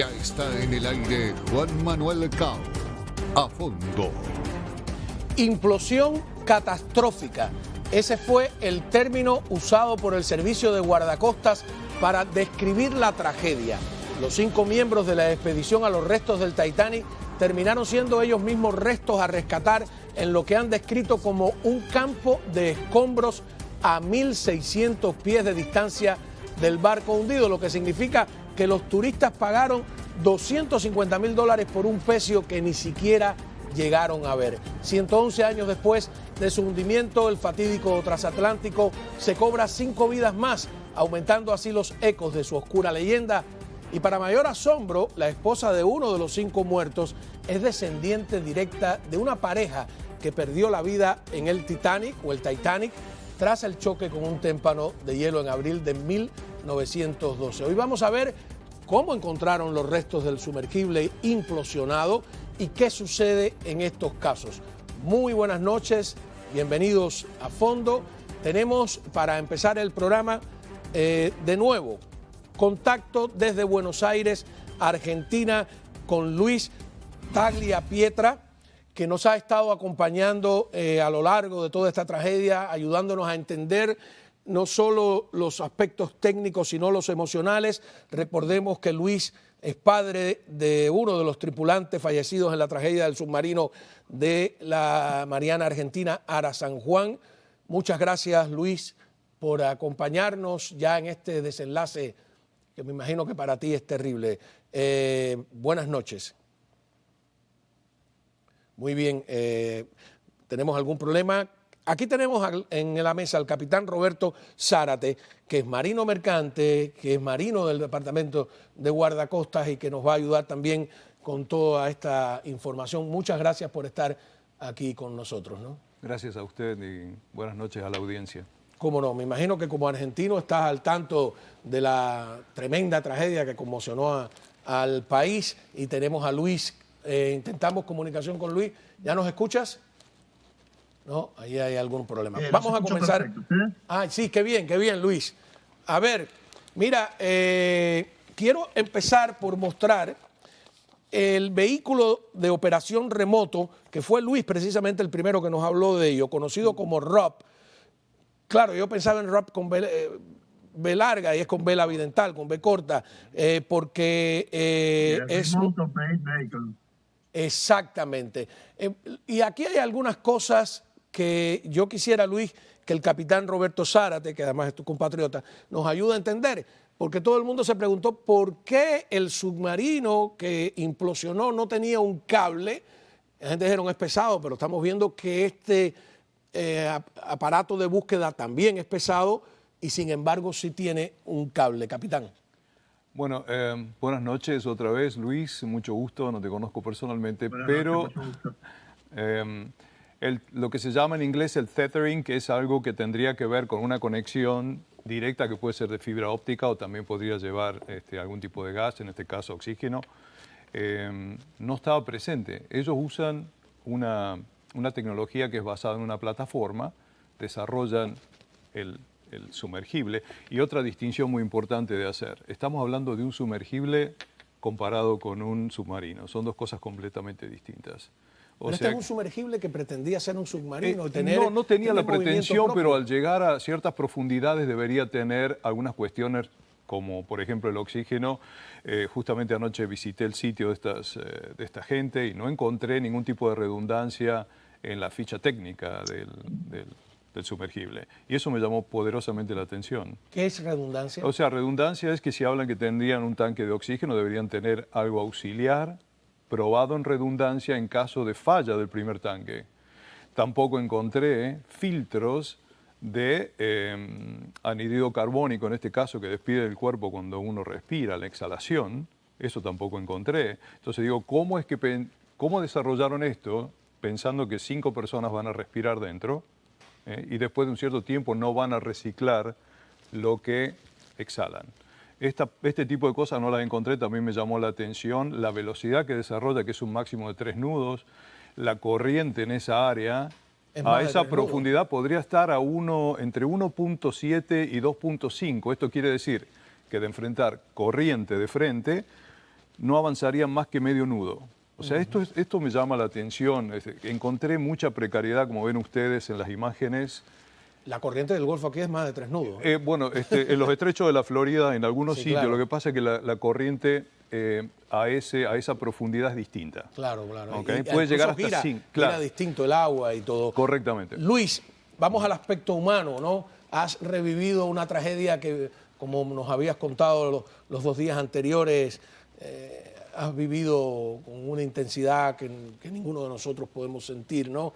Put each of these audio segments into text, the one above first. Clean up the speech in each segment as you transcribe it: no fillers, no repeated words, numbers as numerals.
Ya está en el aire Juan Manuel Cao. A fondo. Implosión catastrófica. Ese fue el término usado por el Servicio de Guardacostas para describir la tragedia. Los 5 miembros de la expedición a los restos del Titanic terminaron siendo ellos mismos restos a rescatar en lo que han descrito como un campo de escombros a 1.600 pies de distancia del barco hundido, lo que significa que los turistas pagaron $250.000 por un pecio que ni siquiera llegaron a ver. 111 años después de su hundimiento, el fatídico transatlántico se cobra 5 vidas más, aumentando así los ecos de su oscura leyenda. Y para mayor asombro, la esposa de uno de los 5 muertos es descendiente directa de una pareja que perdió la vida en el Titanic tras el choque con un témpano de hielo en abril de 1912. Hoy vamos a ver cómo encontraron los restos del sumergible implosionado y qué sucede en estos casos. Muy buenas noches, bienvenidos a fondo. Tenemos para empezar el programa de nuevo contacto desde Buenos Aires, Argentina, con Luis Tagliapietra, que nos ha estado acompañando a lo largo de toda esta tragedia, ayudándonos a entender no solo los aspectos técnicos, sino los emocionales. Recordemos que Luis es padre de uno de los tripulantes fallecidos en la tragedia del submarino de la Mariana Argentina Ara San Juan. Muchas gracias, Luis, por acompañarnos ya en este desenlace que me imagino que para ti es terrible. Buenas noches. Muy bien, ¿tenemos algún problema? Aquí tenemos en la mesa al capitán Roberto Zárate, que es marino mercante, que es marino del Departamento de Guardacostas y que nos va a ayudar también con toda esta información. Muchas gracias por estar aquí con nosotros, ¿no? Gracias a usted y buenas noches a la audiencia. Cómo no, me imagino que como argentino estás al tanto de la tremenda tragedia que conmocionó al país, y tenemos a Luis, intentamos comunicación con Luis. ¿Ya nos escuchas? No, ahí hay algún problema. Vamos a comenzar. Perfecto, ¿sí? Ah, sí, qué bien, Luis. A ver, mira, quiero empezar por mostrar el vehículo de operación remoto, que fue Luis precisamente el primero que nos habló de ello, conocido como ROP. Claro, yo pensaba en ROP con B larga y es con B la bidental, con B corta, porque es... Remote Operate Vehicle. Exactamente. Y aquí hay algunas cosas que yo quisiera, Luis, que el capitán Roberto Zárate, que además es tu compatriota, nos ayude a entender, porque todo el mundo se preguntó por qué el submarino que implosionó no tenía un cable. La gente dijeron es pesado, pero estamos viendo que este aparato de búsqueda también es pesado y sin embargo sí tiene un cable, capitán. Bueno, buenas noches otra vez, Luis, mucho gusto, no te conozco personalmente, Buenas pero noches, mucho gusto. lo que se llama en inglés el tethering, que es algo que tendría que ver con una conexión directa que puede ser de fibra óptica o también podría llevar algún tipo de gas, en este caso oxígeno, no estaba presente. Ellos usan una tecnología que es basada en una plataforma, desarrollan el sumergible. Y otra distinción muy importante de hacer, estamos hablando de un sumergible comparado con un submarino, son dos cosas completamente distintas. Pero este es un sumergible que pretendía ser un submarino. No tenía la pretensión, propio. pero al llegar a ciertas profundidades debería tener algunas cuestiones, como por ejemplo el oxígeno. Justamente anoche visité el sitio de esta gente y no encontré ningún tipo de redundancia en la ficha técnica del sumergible. Y eso me llamó poderosamente la atención. ¿Qué es redundancia? O sea, redundancia es que si hablan que tendrían un tanque de oxígeno, deberían tener algo auxiliar, probado en redundancia en caso de falla del primer tanque. Tampoco encontré filtros de anhídrido carbónico, en este caso, que despide del cuerpo cuando uno respira, la exhalación. Eso tampoco encontré. Entonces digo, ¿cómo desarrollaron esto pensando que 5 personas van a respirar dentro? Y después de un cierto tiempo no van a reciclar lo que exhalan. Este tipo de cosas no las encontré, también me llamó la atención la velocidad que desarrolla, que es un máximo de 3 nudos, la corriente en esa área, a esa profundidad podría estar entre 1.7 y 2.5. Esto quiere decir que de enfrentar corriente de frente, no avanzarían más que medio nudo. O sea, esto me llama la atención. Encontré mucha precariedad, como ven ustedes en las imágenes. La corriente del Golfo aquí es más de 3 nudos. Bueno, en los estrechos de la Florida, en algunos Sí, sitios, claro. lo que pasa es que la corriente a esa profundidad es distinta. Claro, claro. Ok, Y puede llegar incluso hasta gira, 5. Claro. gira distinto el agua y todo. Correctamente. Luis, vamos al aspecto humano, ¿no? Has revivido una tragedia que, como nos habías contado los 2 días anteriores, has vivido con una intensidad que ninguno de nosotros podemos sentir, ¿no?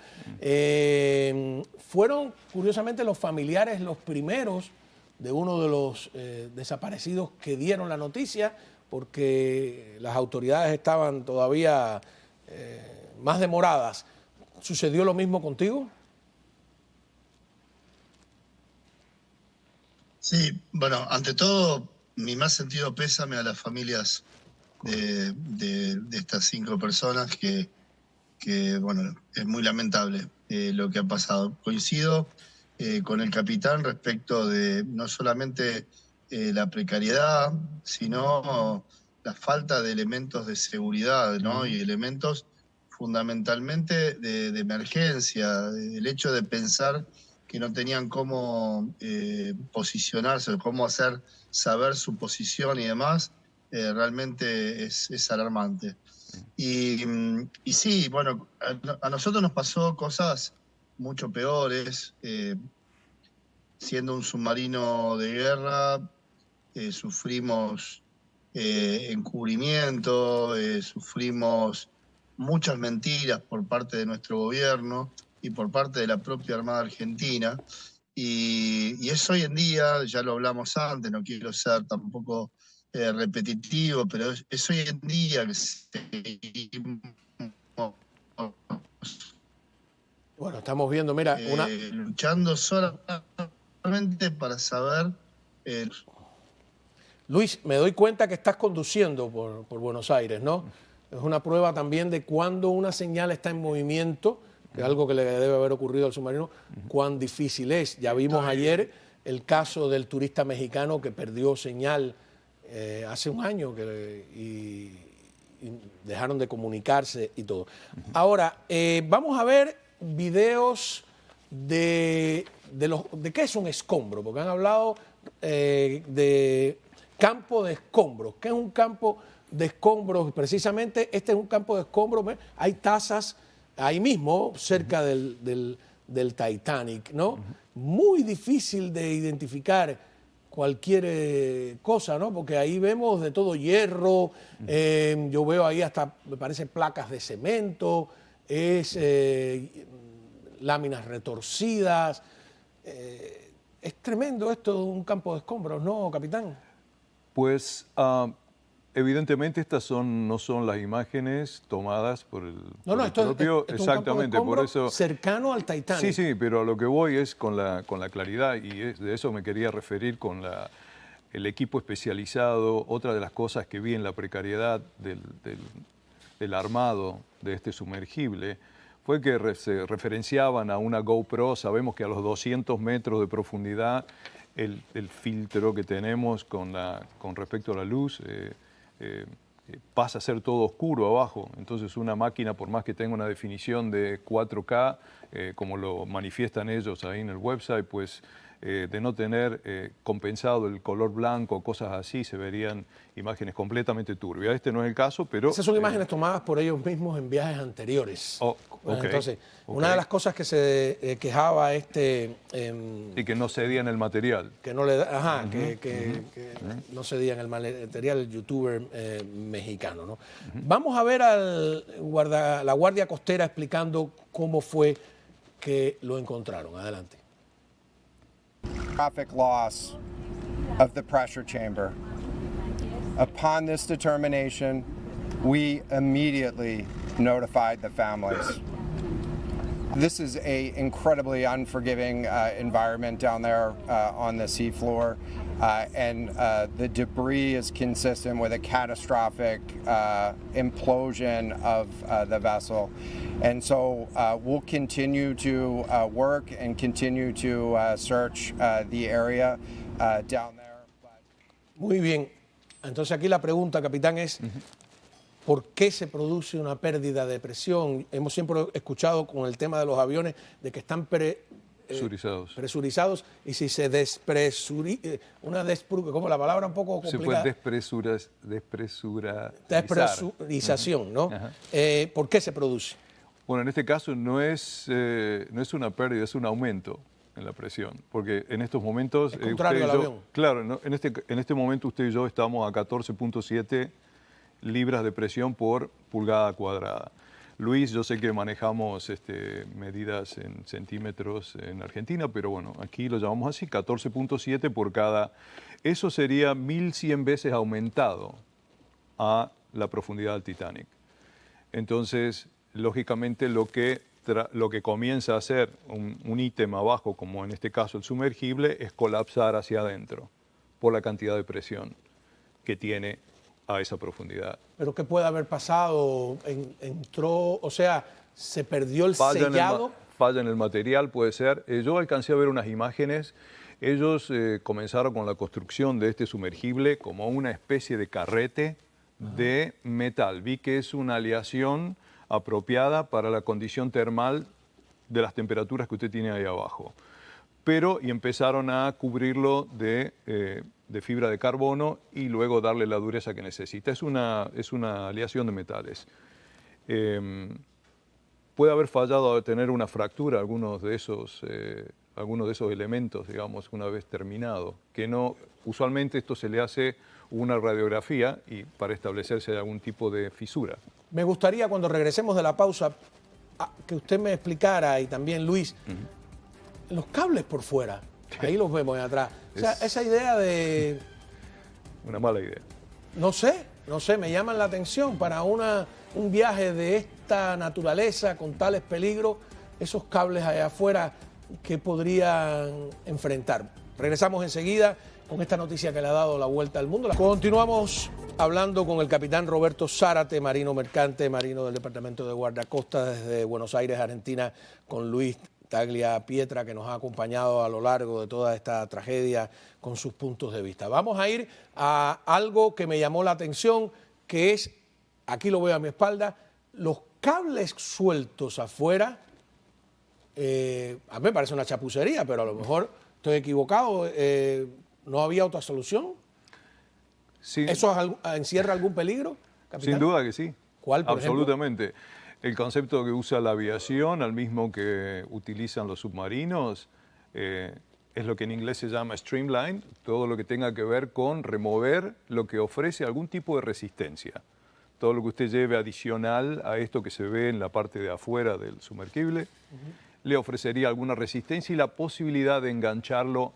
Fueron, curiosamente, los familiares los primeros de uno de los desaparecidos que dieron la noticia, porque las autoridades estaban todavía más demoradas. ¿Sucedió lo mismo contigo? Sí, bueno, ante todo, mi más sentido pésame a las familias de estas 5 personas que, bueno, es muy lamentable lo que ha pasado. Coincido con el capitán respecto de no solamente la precariedad, sino la falta de elementos de seguridad, ¿no? Y elementos fundamentalmente de emergencia, el hecho de pensar que no tenían cómo posicionarse, cómo hacer saber su posición y demás, realmente es alarmante. Y sí, bueno, a nosotros nos pasó cosas mucho peores. Siendo un submarino de guerra, sufrimos encubrimiento, sufrimos muchas mentiras por parte de nuestro gobierno y por parte de la propia Armada Argentina. Y es hoy en día, ya lo hablamos antes, no quiero ser tampoco repetitivo, pero es hoy en día que seguimos Bueno, estamos viendo, mira, luchando solamente para saber... Luis, me doy cuenta que estás conduciendo por Buenos Aires, ¿no? Es una prueba también de cuando una señal está en movimiento, que es algo que le debe haber ocurrido al submarino, cuán difícil es. Ya vimos ayer el caso del turista mexicano que perdió señal hace un año y dejaron de comunicarse y todo. Ahora, vamos a ver videos de qué es un escombro, porque han hablado de campo de escombros. ¿Qué es un campo de escombros? Precisamente este es un campo de escombros. Hay tazas ahí mismo, cerca del Titanic, ¿no? Muy difícil de identificar cualquier cosa, ¿no? Porque ahí vemos de todo hierro, yo veo ahí hasta, me parece, placas de cemento, láminas retorcidas. Es tremendo esto de un campo de escombros, ¿no, capitán? Pues evidentemente estas no son las imágenes tomadas por el propio... Esto es exactamente, un campo de por eso... cercano al Titanic. Sí, sí, pero a lo que voy es con la claridad, y de eso me quería referir con el equipo especializado. Otra de las cosas que vi en la precariedad del armado de este sumergible fue que se referenciaban a una GoPro. Sabemos que a los 200 metros de profundidad el filtro que tenemos con respecto a la luz pasa a ser todo oscuro abajo. Entonces una máquina, por más que tenga una definición de 4K, como lo manifiestan ellos ahí en el website, pues de no tener compensado el color blanco, cosas así, se verían imágenes completamente turbias. Este no es el caso, pero... Esas son imágenes tomadas por ellos mismos en viajes anteriores. Entonces, ok. una de las cosas que se quejaba y que no cedían el material. que no le da, que no cedían el material, el youtuber mexicano, ¿no? Vamos a ver la Guardia Costera explicando cómo fue que lo encontraron. Adelante. Traffic loss of the pressure chamber. Upon this determination, we immediately notified the families. This is an incredibly unforgiving environment down there on the seafloor, and the debris is consistent with a catastrophic implosion of the vessel. And so we'll continue to work and continue to search the area down there. Muy bien. Entonces aquí la pregunta, capitán, es ¿Por qué se produce una pérdida de presión? Hemos siempre escuchado con el tema de los aviones de que están presurizados y si se como la palabra un poco complicada. Se puede despresurización, ¿no? ¿Por qué se produce? Bueno, en este caso no es una pérdida, es un aumento en la presión, porque en estos momentos... Es contrario al avión. Claro, ¿no? En este momento usted y yo estamos a 14.7 libras de presión por pulgada cuadrada. Luis, yo sé que manejamos medidas en centímetros en Argentina, pero bueno, aquí lo llamamos así, 14.7 por cada... Eso sería 1100 veces aumentado a la profundidad del Titanic. Entonces, lógicamente, lo que comienza a hacer un ítem abajo, como en este caso el sumergible, es colapsar hacia adentro por la cantidad de presión que tiene a esa profundidad. ¿Pero qué puede haber pasado? Entró, o sea, se perdió el sellado. Falla en el material, puede ser. Yo alcancé a ver unas imágenes. Ellos comenzaron con la construcción de este sumergible como una especie de carrete de metal. Vi que es una aleación apropiada para la condición termal de las temperaturas que usted tiene ahí abajo. Y empezaron a cubrirlo de fibra de carbono y luego darle la dureza que necesita. Es una aleación de metales. Puede haber fallado a tener una fractura algunos de esos elementos, digamos, una vez terminado, que no, usualmente esto se le hace una radiografía y para establecer si hay algún tipo de fisura. Me gustaría, cuando regresemos de la pausa, que usted me explicara, y también Luis, los cables por fuera, ahí los vemos ahí atrás. O sea, esa idea de... Una mala idea. No sé, me llaman la atención para un viaje de esta naturaleza, con tales peligros, esos cables allá afuera que podrían enfrentar. Regresamos enseguida con esta noticia que le ha dado la vuelta al mundo. Continuamos hablando con el capitán Roberto Zárate, marino mercante, marino del Departamento de Guardacostas desde Buenos Aires, Argentina, con Luis Tagliapietra, que nos ha acompañado a lo largo de toda esta tragedia con sus puntos de vista. Vamos a ir a algo que me llamó la atención, que es, aquí lo veo a mi espalda, los cables sueltos afuera. A mí me parece una chapucería, pero a lo mejor estoy equivocado. ¿No había otra solución? Sí. ¿Eso encierra algún peligro, capitán? Sin duda que sí. ¿Cuál, por Absolutamente. El concepto que usa la aviación, al mismo que utilizan los submarinos, es lo que en inglés se llama streamline, todo lo que tenga que ver con remover lo que ofrece algún tipo de resistencia. Todo lo que usted lleve adicional a esto que se ve en la parte de afuera del sumergible, le ofrecería alguna resistencia y la posibilidad de engancharlo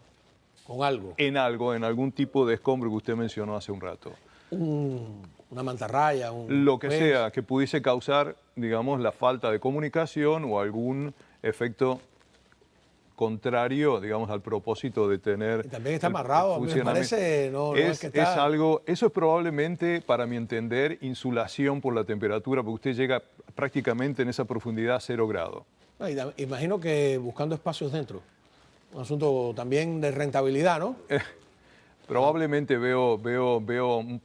con algo. En algún tipo de escombro que usted mencionó hace un rato. Una mantarraya, lo que sea, que pudiese causar, digamos, la falta de comunicación o algún efecto contrario, digamos, al propósito de tener... Y también está amarrado, me parece, no es que está... Eso es probablemente, para mi entender, insulación por la temperatura, porque usted llega prácticamente en esa profundidad a 0 grados. Imagino que buscando espacios dentro. Un asunto también de rentabilidad, ¿no? Probablemente veo un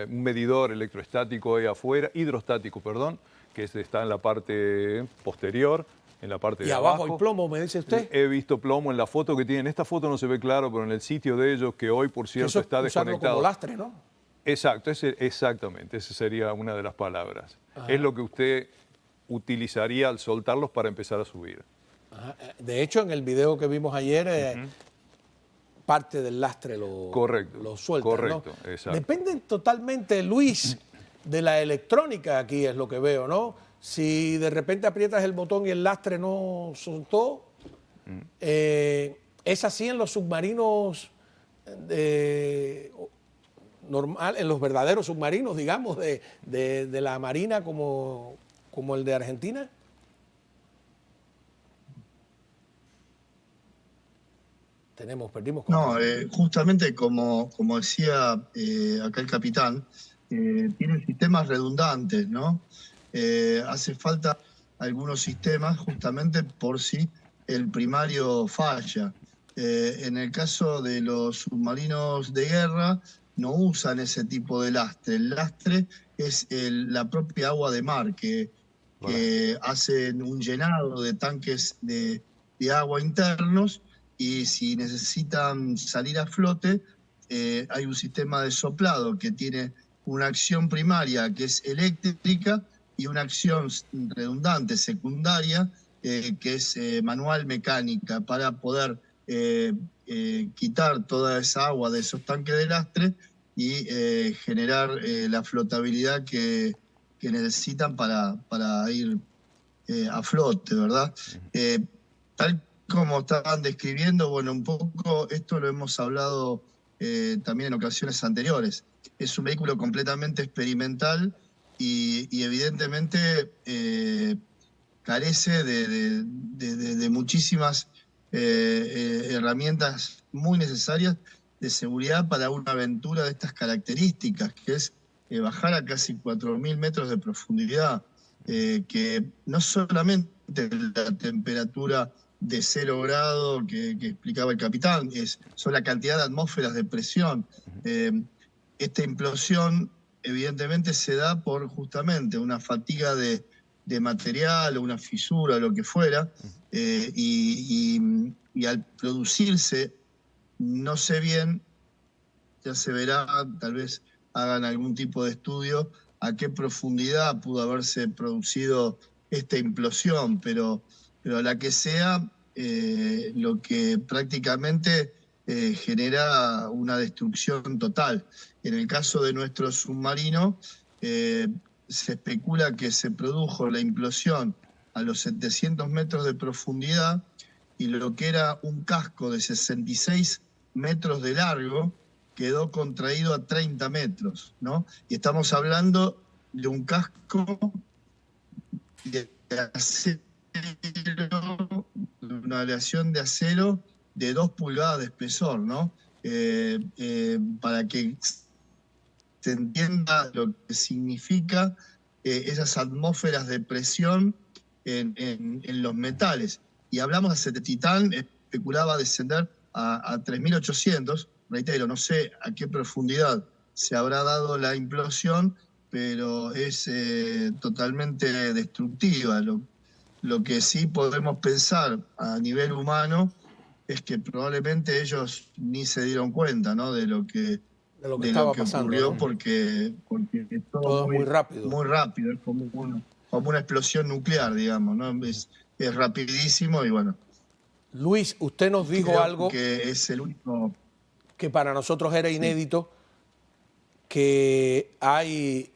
medidor electrostático ahí afuera, hidrostático, perdón, que está en la parte posterior, en la parte de abajo. ¿Y abajo hay plomo, me dice usted? He visto plomo en la foto que tienen. Esta foto no se ve claro, pero en el sitio de ellos, que hoy, por cierto, está desconectado. Como lastre, ¿no? Exacto, exactamente, esa sería una de las palabras. Ajá. Es lo que usted utilizaría al soltarlos para empezar a subir. Ajá. De hecho, en el video que vimos ayer, parte del lastre lo suelta. Correcto, ¿no? Exacto. Dependen totalmente, Luis, de la electrónica aquí, es lo que veo, ¿no? Si de repente aprietas el botón y el lastre no soltó, es así en los submarinos normal, en los verdaderos submarinos, digamos, de la Marina como el de Argentina. Perdimos. No, justamente como decía acá el capitán, tienen sistemas redundantes, ¿no? Hace falta algunos sistemas justamente por si el primario falla. En el caso de los submarinos de guerra, no usan ese tipo de lastre. El lastre es la propia agua de mar que hacen un llenado de tanques de agua internos, y si necesitan salir a flote, hay un sistema de soplado que tiene una acción primaria que es eléctrica y una acción redundante secundaria que es manual mecánica, para poder quitar toda esa agua de esos tanques de lastre y generar la flotabilidad que necesitan para ir a flote, ¿verdad? Tal como estaban describiendo, bueno, un poco esto lo hemos hablado también en ocasiones anteriores. Es un vehículo completamente experimental y evidentemente carece de muchísimas herramientas muy necesarias de seguridad para una aventura de estas características, que es bajar a casi 4.000 metros de profundidad, que no solamente la temperatura de 0 grado que explicaba el capitán, son la cantidad de atmósferas de presión. Esta implosión evidentemente se da por justamente una fatiga de material o una fisura o lo que fuera, y al producirse, no sé bien, ya se verá, tal vez hagan algún tipo de estudio a qué profundidad pudo haberse producido esta implosión, pero a la que sea, lo que prácticamente genera una destrucción total. En el caso de nuestro submarino, se especula que se produjo la implosión a los 700 metros de profundidad, y lo que era un casco de 66 metros de largo quedó contraído a 30 metros, ¿no? Y estamos hablando de un casco de acero, una aleación de acero de 2 pulgadas de espesor, ¿no? Para que se entienda lo que significa esas atmósferas de presión en los metales. Y hablamos de Titán, especulaba descender a 3.800, reitero, no sé a qué profundidad se habrá dado la implosión, pero es totalmente destructiva. Lo que sí podemos pensar a nivel humano es que probablemente ellos ni se dieron cuenta, ¿no?, de lo que estaba pasando, ocurrió, ¿no? porque es todo muy rápido. Muy rápido, es como una explosión nuclear, digamos, ¿no? Es rapidísimo y bueno. Luis, usted nos dijo Creo algo que es el único que para nosotros era inédito, que hay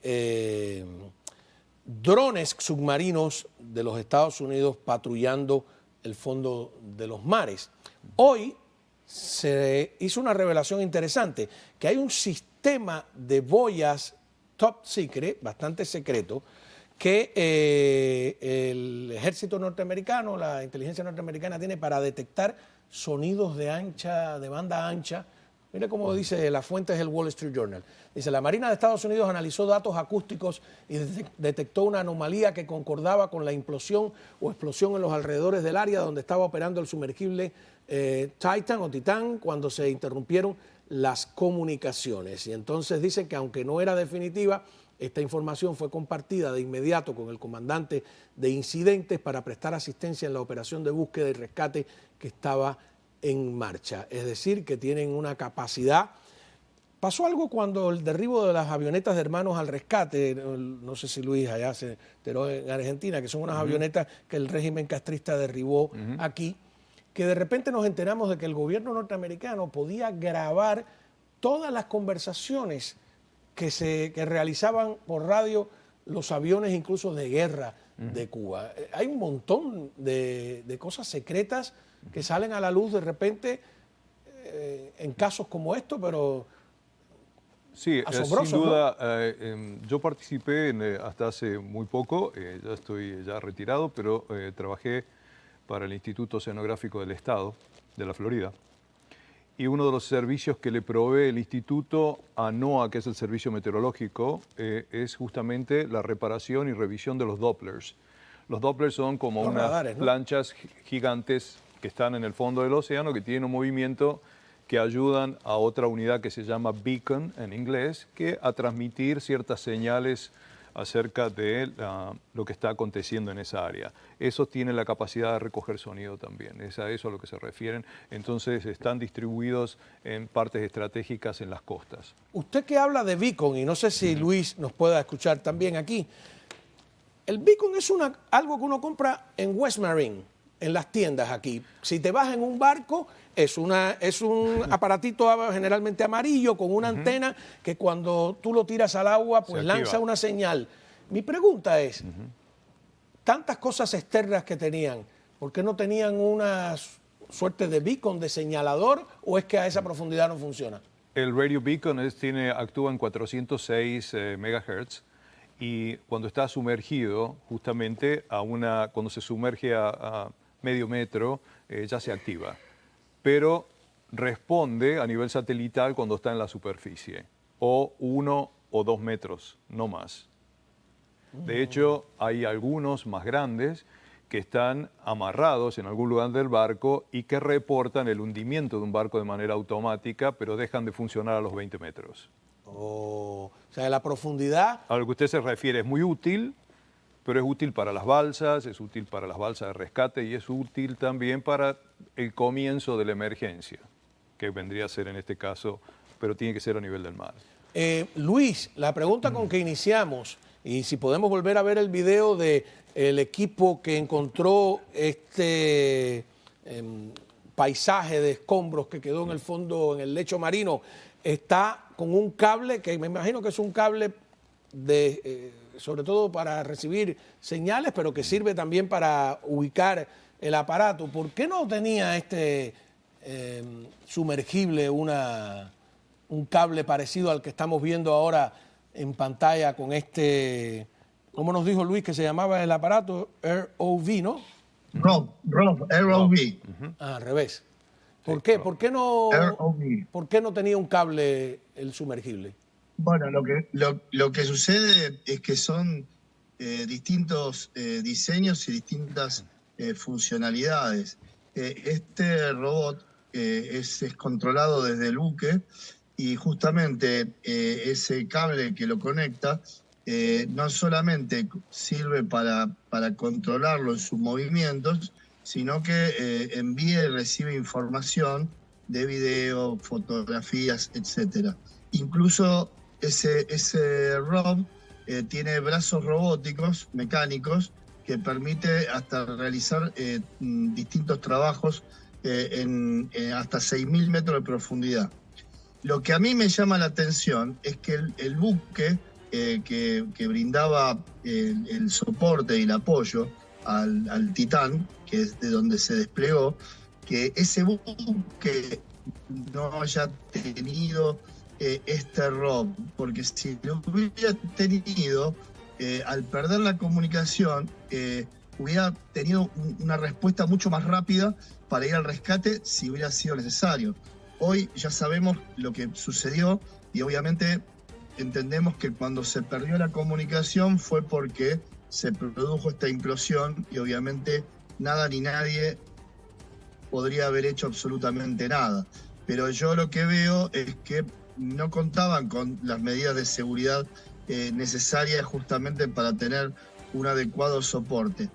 drones submarinos de los Estados Unidos patrullando el fondo de los mares. Hoy se hizo una revelación interesante, que hay un sistema de boyas top secret, bastante secreto, que el ejército norteamericano, la inteligencia norteamericana tiene para detectar sonidos de banda ancha. Mire cómo dice, la fuente es el Wall Street Journal. Dice, la Marina de Estados Unidos analizó datos acústicos y detectó una anomalía que concordaba con la implosión o explosión en los alrededores del área donde estaba operando el sumergible Titán cuando se interrumpieron las comunicaciones. Y entonces dicen que aunque no era definitiva, esta información fue compartida de inmediato con el comandante de incidentes para prestar asistencia en la operación de búsqueda y rescate que estaba en marcha. Es decir, que tienen una capacidad. Pasó algo cuando el derribo de las avionetas de Hermanos al Rescate, no sé si Luis allá se enteró en Argentina, que son unas avionetas que el régimen castrista derribó aquí, que de repente nos enteramos de que el gobierno norteamericano podía grabar todas las conversaciones que realizaban por radio los aviones incluso de guerra de Cuba. Hay un montón de cosas secretas que salen a la luz de repente en casos como esto, pero sí, asombroso, sin duda. ¿no? Yo participé hasta hace muy poco, ya estoy retirado, pero trabajé para el Instituto Oceanográfico del Estado de la Florida. Y uno de los servicios que le provee el instituto a NOAA, que es el servicio meteorológico, es justamente la reparación y revisión de los Dopplers. Los Dopplers son como unas radares, ¿no?, planchas gigantes que están en el fondo del océano, que tienen un movimiento que ayudan a otra unidad que se llama beacon en inglés, que a transmitir ciertas señales acerca de lo que está aconteciendo en esa área. Esos tienen la capacidad de recoger sonido también, es a eso a lo que se refieren. Entonces están distribuidos en partes estratégicas en las costas. Usted que habla de beacon, y no sé si Luis nos pueda escuchar también aquí, el beacon es algo que uno compra en West Marine, en las tiendas aquí. Si te vas en un barco, es un aparatito generalmente amarillo con una antena que cuando tú lo tiras al agua, pues lanza una señal. Mi pregunta es, tantas cosas externas que tenían, ¿por qué no tenían una suerte de beacon, de señalador, o es que a esa profundidad no funciona? El radio beacon actúa en 406 megahertz y cuando está sumergido, justamente cuando se sumerge a medio metro, ya se activa. Pero responde a nivel satelital cuando está en la superficie, o 1 o 2 metros, no más. De hecho, hay algunos más grandes que están amarrados en algún lugar del barco y que reportan el hundimiento de un barco de manera automática, pero dejan de funcionar a los 20 metros. O sea, la profundidad... A lo que usted se refiere es muy útil, pero es útil para las balsas, es útil para las balsas de rescate y es útil también para el comienzo de la emergencia, que vendría a ser en este caso, pero tiene que ser a nivel del mar. Luis, la pregunta con que iniciamos, y si podemos volver a ver el video del equipo que encontró este paisaje de escombros que quedó en el fondo, en el lecho marino, está con un cable que me imagino que es un cable sobre todo para recibir señales, pero que sirve también para ubicar el aparato. ¿Por qué no tenía este sumergible un cable parecido al que estamos viendo ahora en pantalla con este, ¿cómo nos dijo Luis que se llamaba el aparato? ROV, ¿no? ROV. Al revés. ¿Por qué? ¿Por qué no tenía un cable el sumergible? Bueno, lo que sucede es que son distintos diseños y distintas funcionalidades. Este robot es controlado desde el buque y justamente ese cable que lo conecta no solamente sirve para controlarlo en sus movimientos, sino que envía y recibe información de video, fotografías, etc. Incluso ese ROV tiene brazos robóticos, mecánicos, que permite hasta realizar distintos trabajos en hasta 6.000 metros de profundidad. Lo que a mí me llama la atención es que el buque que brindaba el soporte y el apoyo al Titán, que es de donde se desplegó, que ese buque no haya tenido este ROV, porque si lo hubiera tenido, al perder la comunicación, hubiera tenido una respuesta mucho más rápida para ir al rescate si hubiera sido necesario. Hoy ya sabemos lo que sucedió y obviamente entendemos que cuando se perdió la comunicación fue porque se produjo esta implosión y obviamente nada ni nadie podría haber hecho absolutamente nada. Pero yo lo que veo es que no contaban con las medidas de seguridad necesarias justamente para tener un adecuado soporte.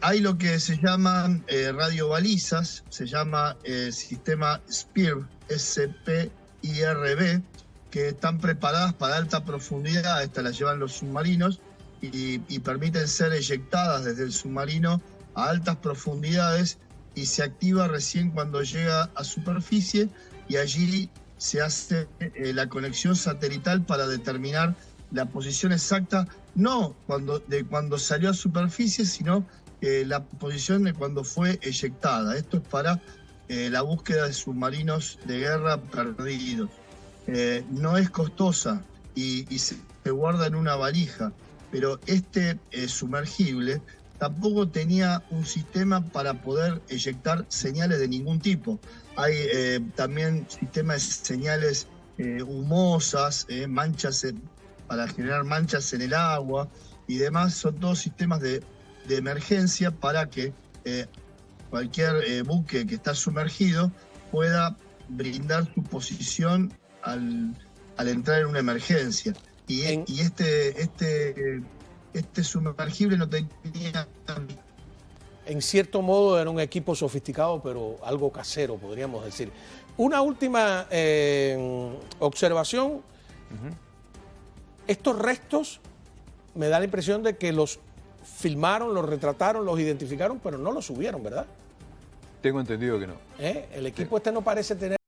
Hay lo que se llaman radiobalizas, se llama sistema SPIRB, S-P-I-R-B, que están preparadas para alta profundidad. Estas las llevan los submarinos y permiten ser eyectadas desde el submarino a altas profundidades y se activa recién cuando llega a superficie y allí se hace la conexión satelital para determinar la posición exacta, no cuando salió a superficie, sino la posición de cuando fue eyectada. Esto es para la búsqueda de submarinos de guerra perdidos. No es costosa y se guarda en una valija, pero este sumergible tampoco tenía un sistema para poder eyectar señales de ningún tipo. Hay también sistemas de señales humosas, manchas para generar manchas en el agua y demás. Son todos sistemas de emergencia para que cualquier buque que está sumergido pueda brindar su posición al entrar en una emergencia. Y este sumergible no tenía... En cierto modo era un equipo sofisticado, pero algo casero, podríamos decir. Una última observación. Estos restos me da la impresión de que los filmaron, los retrataron, los identificaron, pero no los subieron, ¿verdad? Tengo entendido que no. El equipo este no parece tener